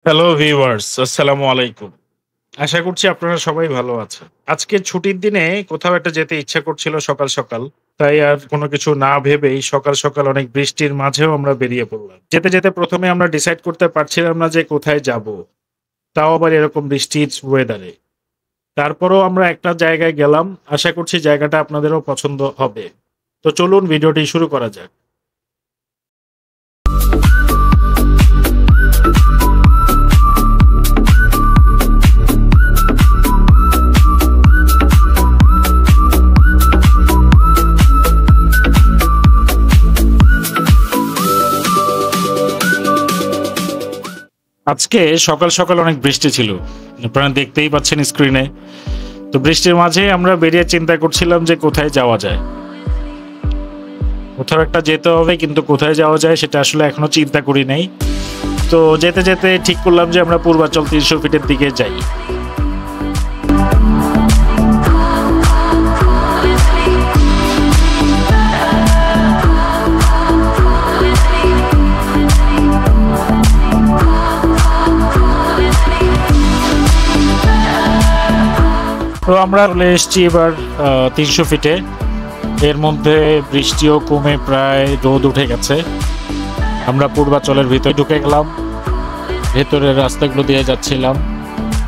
Hello viewers, আসসালামু আলাইকুম। আশা করছি আপনারা সবাই ভালো আছেন। আজকে ছুটির দিনে কোথাও একটা যেতে ইচ্ছা করছিল সকাল, সকাল। তাই আর কোনো কিছু না ভেবেই সকাল, সকাল অনেক বৃষ্টির মাঝেও আমরা বেরিয়ে পড়লাম। যেতে, যেতে ১ম এ আমরা ডিসাইড করতে পারছিলাম না যে কোথায় যাবো। তাও আবার এরকম বৃষ্টির ওয়েদারে। তারপরেও আমরা একটা জায়গায় গেলাম। আশা করছি জায়গাটা আপনাদেরও পছন্দ হবে। তো চলুন ভিডিওটি শুরু করা যাক। আজকে সকাল, সকাল অনেক বৃষ্টি ছিল। আপনারা দেখতেই পাচ্ছেন স্ক্রিনে। তো বৃষ্টির মাঝে আমরা বেরিয়ে চিন্তা করছিলাম যে কোথায় যাওয়া যায়। কোথাও একটা যেতে হবে, কিন্তু কোথায় যাওয়া যায় সেটা আসলে এখনো চিন্তা করি নাই। তো যেতে, যেতে ঠিক করলাম যে আমরা পূর্বাচল ৩০০ ফিটের দিকে যাই। তো আমরা চলে এসেছি এবার ৩০০ ফিটে। এর মধ্যে বৃষ্টিও কমে প্রায় রোদ উঠে গেছে। আমরা পূর্বাচলের ভিতরে ঢুকে গেলাম। ভেতরের রাস্তাগুলো দিয়ে যাচ্ছিলাম।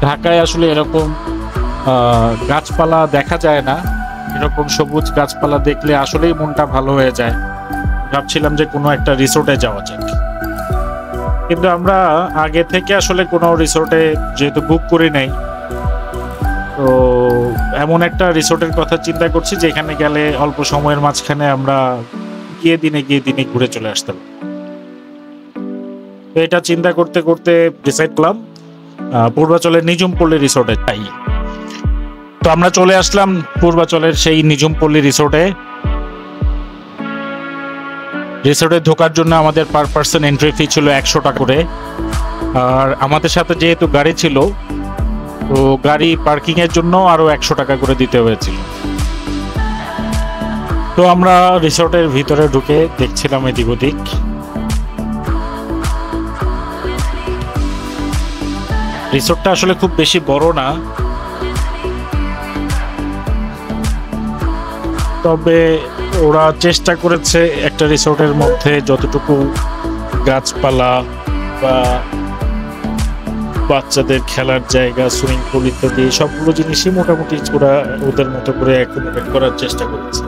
ঢাকায় আসলে এরকম গাছপালা দেখা যায় না। এরকম সবুজ গাছপালা দেখলে আসলেই মনটা ভালো হয়ে যায়। ভাবছিলাম যে কোনো একটা রিসোর্টে যাওয়া যাক, কিন্তু আমরা আগে থেকে আসলে কোনো রিসোর্টে যেহেতু বুক করি নাই, তো এমন একটা রিসোর্টের কথা চিন্তা করছি যেখানে গেলে অল্প সময়ের মাঝখানে আমরা গিয়ে দিনে ঘুরে চলে আসতাম। তো এটা চিন্তা করতে করতে ডিসাইড করলাম পূর্বাচলের নিঝুমপল্লী রিসোর্টে যাই। তো আমরা চলে আসলাম পূর্বাচলের সেই নিঝুমপল্লী রিসোর্টে। রিসোর্টে ঢোকার জন্য আমাদের পার পার্সন এন্ট্রি ফি ছিল ১০০ টাকা করে। আর আমাদের সাথে যেহেতু গাড়ি ছিল, তো গাড়ি পার্কিং এর জন্য আরো ১০০ টাকা করে দিতে হয়েছিল। তো আমরা রিসোর্টের ভিতরে ঢুকে দেখছিলাম এদিক ওদিক। রিসোর্টটা আসলে খুব বেশি বড় না, তবে ওরা চেষ্টা করেছে একটা রিসোর্টের মধ্যে যতটুকু গাছপালা বা বাচ্চাদের খেলার জায়গা, সুইমিং পুল ইত্যাদি সবগুলো জিনিসই মোটামুটি ওরা ওদের মতো করে অ্যাকোমোডেট করার চেষ্টা করেছে।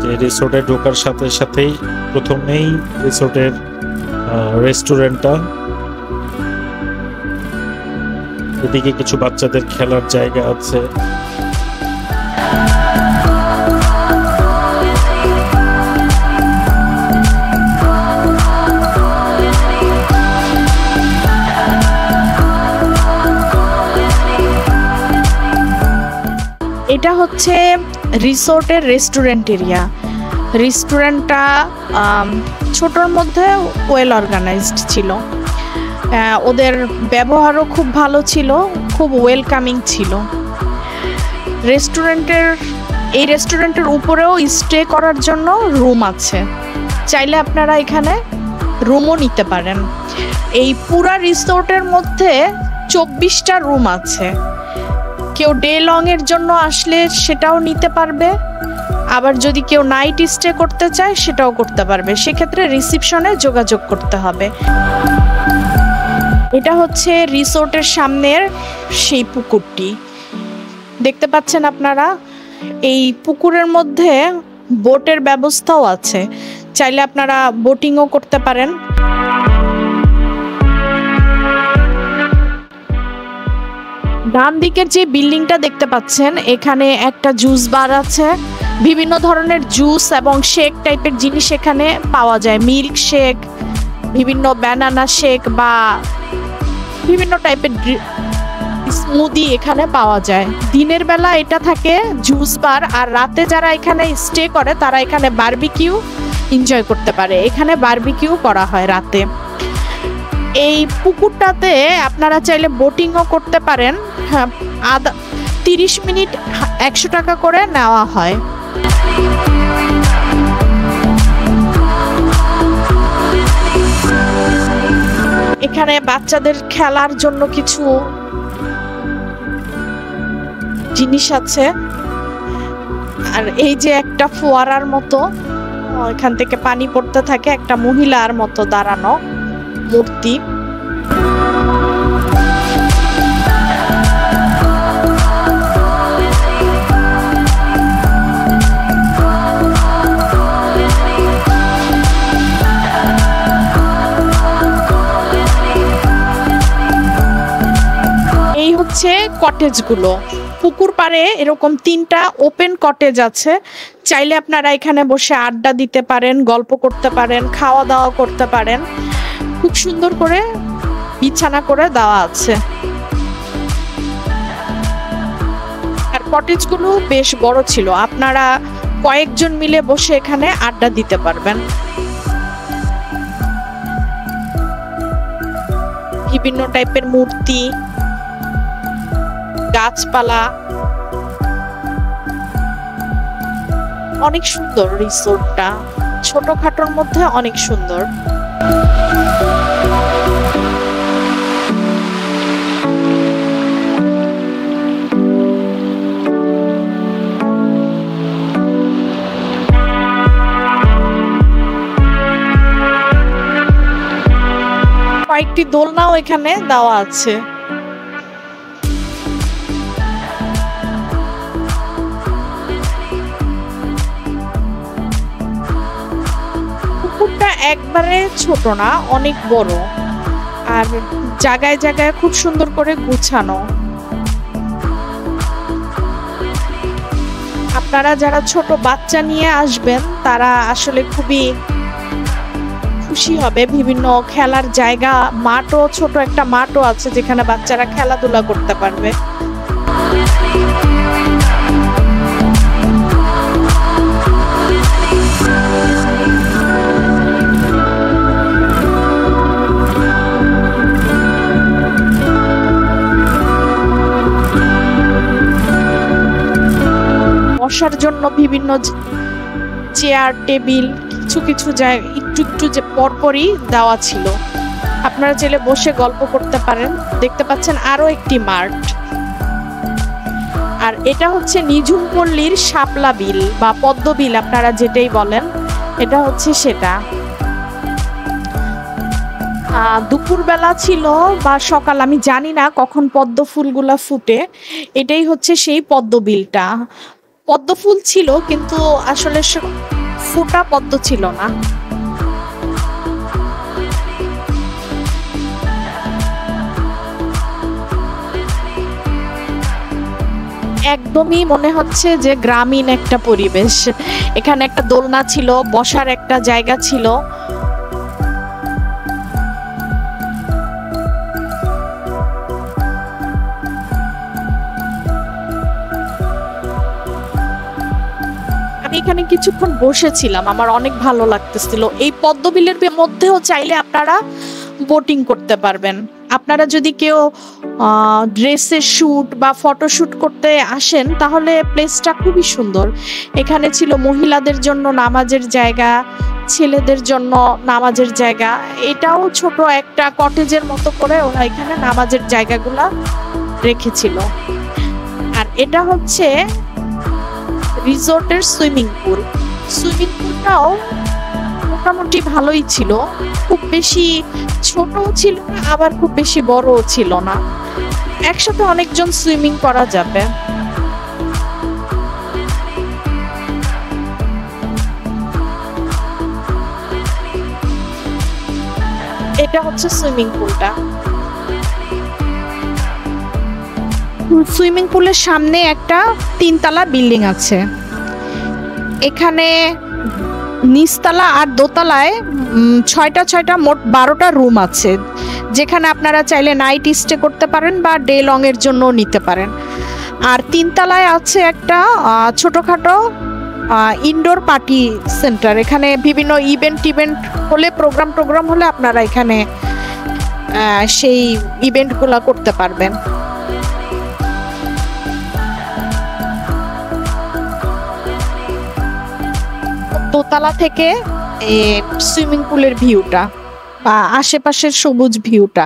যে রিসোর্টে ঢোকার সাথে সাথেই প্রথমেই রিসোর্টের রেস্টুরেন্টটা, এদিকে কিছু বাচ্চাদের খেলার জায়গা আছে। এটা হচ্ছে রিসোর্টের রেস্টুরেন্ট এরিয়া। রেস্টুরেন্টটা ছোটোর মধ্যে ওয়েল অর্গানাইজড ছিল। ওদের ব্যবহারও খুব ভালো ছিল, খুব ওয়েলকামিং ছিল। এই রেস্টুরেন্টের উপরেও স্টে করার জন্য রুম আছে, চাইলে আপনারা এখানে রুমও নিতে পারেন। এই পুরা রিসোর্টের মধ্যে ২৪টা রুম আছে। কেউ ডে লং এর জন্য আসলে সেটাও নিতে পারবে, আবার যদি কেউ নাইট স্টে করতে চায় সেটাও করতে পারবে। সেক্ষেত্রে রিসিপশনে যোগাযোগ করতে হবে। এটা হচ্ছে রিসোর্টের সামনের সেই পুকুরটি দেখতে পাচ্ছেন আপনারা। এই পুকুরের মধ্যে বোটের ব্যবস্থাও আছে, চাইলে আপনারা বোটিংও করতে পারেন। ডান দিকের যে বিল্ডিংটা দেখতে পাচ্ছেন, এখানে একটা জুস বার আছে। বিভিন্ন ধরনের জুস এবং শেক টাইপের জিনিস এখানে পাওয়া যায়। মিল্ক শেক, বিভিন্ন ব্যানানা শেক বা বিভিন্ন টাইপের স্মুদি এখানে পাওয়া যায়। দিনের বেলা এটা থাকে জুস বার, আর রাতে যারা এখানে স্টে করে তারা এখানে বারবিকিউ এনজয় করতে পারে। এখানে বারবিকিউ করা হয় রাতে। এই পুকুরটাতে আপনারা চাইলে বোটিংও করতে পারেন। হ্যাঁ, 30 মিনিট 100 টাকা করে নেওয়া হয়। এখানে বাচ্চাদের খেলার জন্য কিছু জিনিস আছে। আর এই যে একটা ফোয়ারার মতো, এখান থেকে পানি পড়তে থাকে, একটা মহিলার মতো দাঁড়ানো মূর্তি। এই হচ্ছে কটেজগুলো। পুকুর পাড়ে এরকম 3টা ওপেন কটেজ আছে। চাইলে আপনারা এখানে বসে আড্ডা দিতে পারেন, গল্প করতে পারেন, খাওয়া দাওয়া করতে পারেন। খুব সুন্দর করে বিছানা করে দেওয়া আছে। আর কটেজগুলো বেশ বড় ছিল, আপনারা কয়েকজন মিলে বসে এখানে আড্ডা দিতে পারবেন। বিভিন্ন টাইপের মূর্তি, গাছপালা, অনেক সুন্দর রিসোর্টটা। ছোটখাটোর মধ্যে অনেক সুন্দর। কয়েকটি দোলনাও এখানে দেওয়া আছে। পুকুরটা একবারে ছোট না, অনেক বড়, আর জায়গায় জায়গায় খুব সুন্দর করে গুছানো। আপনারা যারা ছোট বাচ্চা নিয়ে আসবেন তারা আসলে খুবই খুশি হবে। বিভিন্ন খেলার জায়গা, মাঠও, ছোট একটা মাঠও আছে যেখানে বাচ্চারা খেলাধুলা করতে পারবে। বসার জন্য বিভিন্ন চেয়ার, টেবিল, কিছু কিছু জায়গা একটু একটু যে পরপরই দেওয়া ছিল। আপনারা চাইলে বসে গল্প করতে পারেন। দেখতে পাচ্ছেন আরো একটি মাঠ। আর এটা হচ্ছে নিঝুম পল্লীর শাপলা বিল বা পদ্ম বিল, আপনারা যেটাই বলেন, এটা হচ্ছে সেটা। দুপুরবেলা ছিল বা সকাল, আমি জানি না কখন পদ্ম ফুলগুলা ফুটে। এটাই হচ্ছে সেই পদ্ম বিলটা। পদ্ম ফুল ছিল কিন্তু আসলে ফোটা পদ্ম ছিল না। একদমই মনে হচ্ছে যে গ্রামীণ একটা পরিবেশ। এখানে একটা দোলনা ছিল, বসার একটা জায়গা ছিল। এখানে কিছুক্ষণ বসেছিলাম, আমার অনেক ভালো লাগতেছিল। এই পদ্মবিলের মধ্যেও চাইলে আপনারা বোটিং করতে পারবেন। আপনারা যদি কেউ ড্রেসের শুট বা ফটোশুট করতে আসেন তাহলে প্লেসটা খুবই সুন্দর। এখানে ছিল মহিলাদের জন্য নামাজের জায়গা, ছেলেদের জন্য নামাজের জায়গা। এটাও ছোট একটা কটেজের মতো করে ওরা এখানে নামাজের জায়গাগুলা রেখেছিল। আর এটা হচ্ছে রিসোর্টের সুইমিং পুল। সুইমিং পুলটাও মোটামুটি ভালোই ছিল, খুব বেশি ছোটও ছিল না, আবার খুব বেশি বড়ও ছিল না। একসাথে অনেকজন সুইমিং করা যাবে। এটা হচ্ছে সুইমিং পুলটা। সুইমিং পুলের সামনে একটা 3তলা বিল্ডিং আছে। এখানে নিচতলা আর দোতলায় 6টা মোট 12টা রুম আছে, যেখানে আপনারা চাইলে নাইট স্টে করতে পারেন বা ডে লং এর জন্য নিতে পারেন। আর 3তলায় আছে একটা ছোটখাটো ইনডোর পার্টি সেন্টার। এখানে বিভিন্ন ইভেন্ট হলে, প্রোগ্রাম হলে আপনারা এখানে সেই ইভেন্টগুলো করতে পারবেন। দোতলা থেকে সুইমিং পুলের ভিউটা আশেপাশের সবুজ ভিউটা।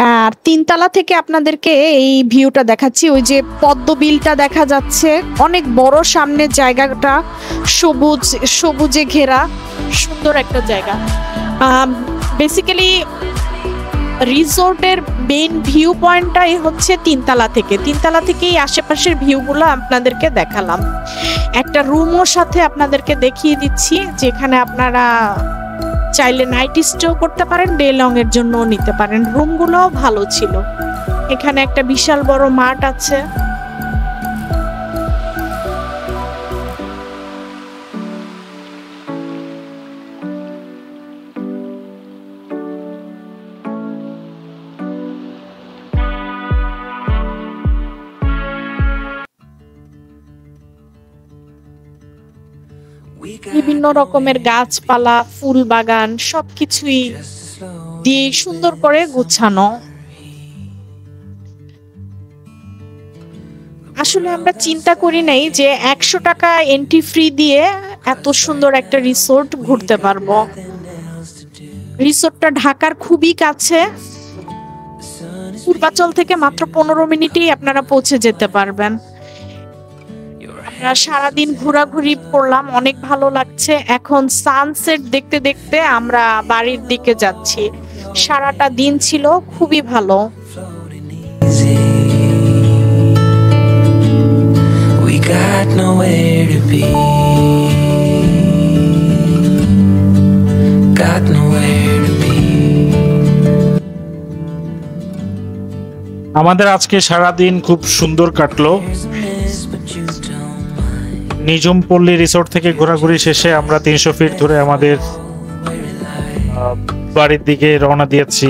আর 3 তলা থেকে আপনাদেরকে এই ভিউটা দেখাচ্ছি। ওই যে পদ্ম বিলটা দেখা যাচ্ছে, অনেক বড়, সামনের জায়গাটা সবুজে ঘেরা সুন্দর একটা জায়গা। বেসিক্যালি রিসোর্টের মেইন ভিউ পয়েন্টটাই হচ্ছে 3 তলা থেকে। 3 তলা থেকেই আশেপাশের ভিউগুলো আপনাদেরকে দেখালাম। একটা রুমও সাথে আপনাদেরকে দেখিয়ে দিচ্ছি, যেখানে আপনারা চাইলে নাইট স্টেও করতে পারেন, ডে লং এর জন্যও নিতে পারেন। রুমগুলো ভালো ছিল। এখানে একটা বিশাল বড় মাঠ আছে। বিভিন্ন রকমের গাছপালা, ফুল বাগান সবকিছুই দিয়ে সুন্দর করে গুছানো। আসলে আমরা চিন্তা করি নাই যে 100 টাকা এন্ট্রি ফ্রি দিয়ে এত সুন্দর একটা রিসোর্ট ঘুরতে পারবো। রিসোর্টটা ঢাকার খুবই কাছে, পূর্বাচল থেকে মাত্র 15 মিনিটেই আপনারা পৌঁছে যেতে পারবেন। আমরা সারাদিন ঘোরাঘুরি করলাম, অনেক ভালো লাগছে। এখন সানসেট দেখতে দেখতে আমরা বাড়ির দিকে যাচ্ছি। সারাটা দিন ছিল খুবই ভালো। আমাদের আজকে সারাদিন খুব সুন্দর কাটলো। নিজুম পল্লী রিসোর্ট থেকে ঘোরাঘুরি শেষে আমরা 300 ফিট ধরে আমাদের বাড়ির দিকে রওনা দিয়েছি।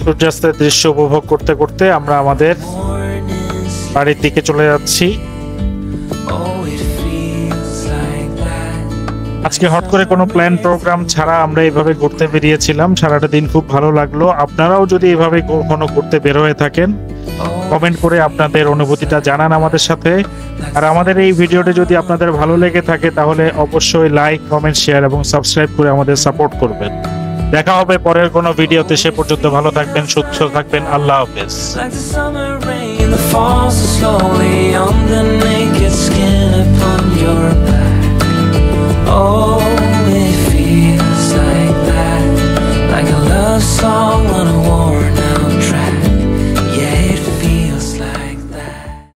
সূর্যাস্তের দৃশ্য উপভোগ করতে করতে আমরা আমাদের বাড়ির দিকে চলে যাচ্ছি। আজকে হট করে কোনো প্ল্যান প্রোগ্রাম ছাড়া আমরা এইভাবে ঘুরতে বেরিয়েছিলাম। সারাটা দিন খুব ভালো লাগলো। আপনারাও যদি এইভাবে কোনো ঘুরতে বের হয়ে থাকেন, কমেন্ট করে আপনাদের অনুভূতিটা জানান আমাদের সাথে। আর আমাদের এই ভিডিওটি যদি আপনাদের ভালো লেগে থাকে তাহলে অবশ্যই লাইক, কমেন্ট, শেয়ার এবং সাবস্ক্রাইব করে আমাদের সাপোর্ট করবেন। দেখা হবে পরের কোনো ভিডিওতে। সে পর্যন্ত ভালো থাকবেন, সুস্থ থাকবেন। আল্লাহ হাফেজ।